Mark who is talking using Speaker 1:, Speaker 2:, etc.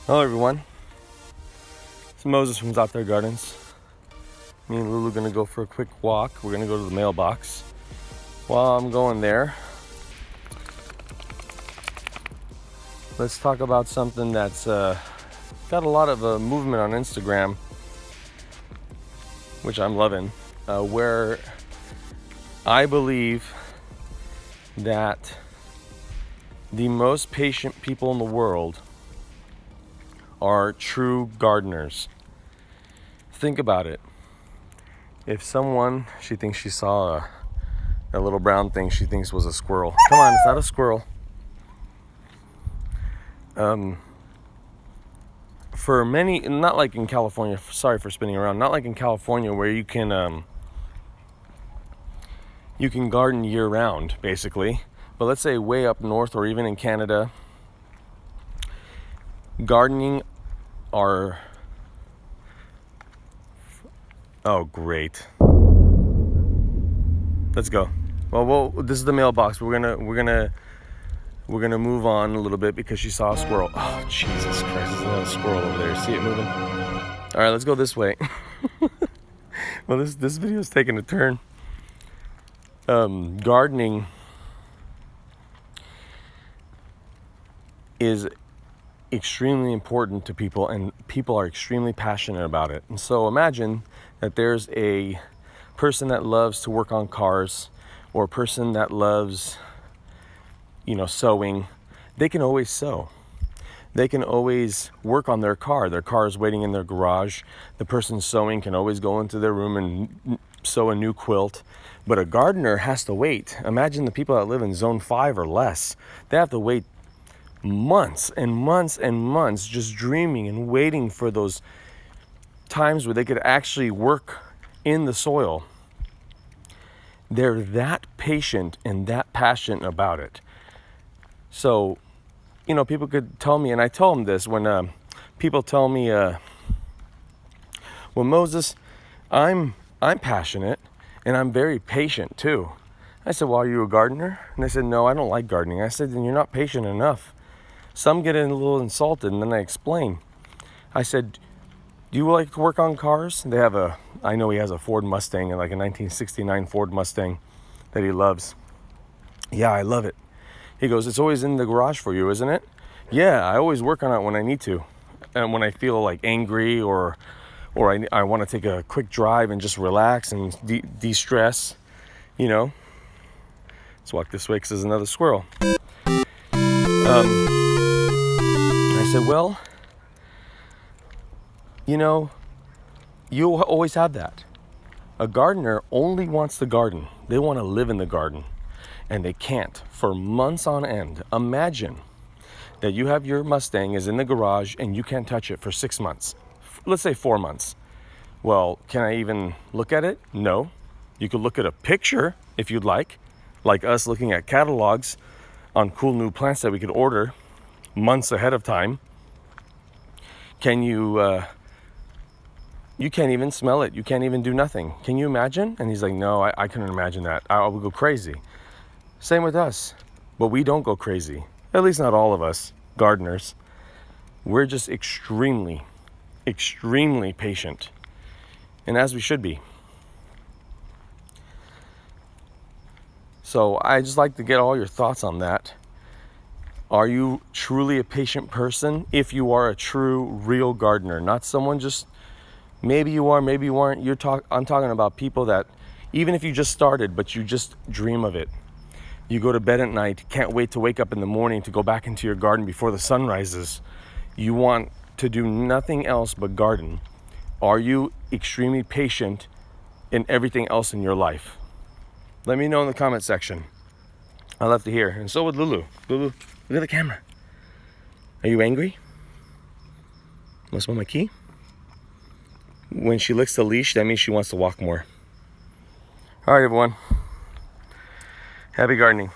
Speaker 1: Hello everyone, it's Moses from ZAATAR Gardens. Me and Lulu are going to go for a quick walk. We're going to go to the mailbox. While I'm going there, let's talk about something that's got a lot of movement on Instagram, which I'm loving, where I believe that the most patient people in the world are true gardeners. Think about it. If someone, she thinks she saw a little brown thing she thinks was a squirrel. Come on, it's not a squirrel. For many, not like in California, sorry for spinning around, not like in California where you can garden year round, basically. But let's say way up north or even in Canada, gardening are, oh great. Let's go. Well, this is the mailbox. We're gonna move on a little bit because she saw a squirrel. Oh Jesus Christ! There's another squirrel over there. See it moving? All right, let's go this way. Well, this video is taking a turn. Gardening is extremely important to people, and people are extremely passionate about it. And so imagine that there's a person that loves to work on cars, or a person that loves, sewing. They can always sew. They can always work on their car. Their car is waiting in their garage. The person sewing can always go into their room and sew a new quilt. But a gardener has to wait. Imagine the people that live in zone 5 or less. They have to wait months and months and months just dreaming and waiting for those times where they could actually work in the soil. They're that patient and that passionate about it. So, people could tell me, and I tell them this when people tell me, well, Moses, I'm passionate and I'm very patient too. I said, well, are you a gardener? And they said, no, I don't like gardening. I said, then you're not patient enough. Some get a little insulted, and then I explain. I said, do you like to work on cars? I know he has a Ford Mustang, like a 1969 Ford Mustang that he loves. Yeah, I love it. He goes, it's always in the garage for you, isn't it? Yeah, I always work on it when I need to. And when I feel like angry or I want to take a quick drive and just relax and de-stress, Let's walk this way because there's another squirrel. I said, well, you always have that. A gardener only wants to garden. They want to live in the garden, and they can't for months on end. Imagine that you have your Mustang is in the garage and you can't touch it for 6 months. Let's say 4 months. Well, can I even look at it? No. You could look at a picture if you'd like us looking at catalogs on cool new plants that we could order months ahead of time. Can you, you can't even smell it. You can't even do nothing. Can you imagine? And he's like, no, I couldn't imagine that. I would go crazy. Same with us. But we don't go crazy. At least not all of us gardeners. We're just extremely, extremely patient. And as we should be. So I just like to get all your thoughts on that. Are you truly a patient person? If you are a true, real gardener, not someone just, maybe you are, maybe you aren't. I'm talking about people that, even if you just started, but you just dream of it. You go to bed at night, can't wait to wake up in the morning to go back into your garden before the sun rises. You want to do nothing else but garden. Are you extremely patient in everything else in your life? Let me know in the comment section. I love to hear. And so would Lulu. Lulu, look at the camera. Are you angry? Want to smell my key? When she licks the leash, that means she wants to walk more. All right, everyone. Happy gardening.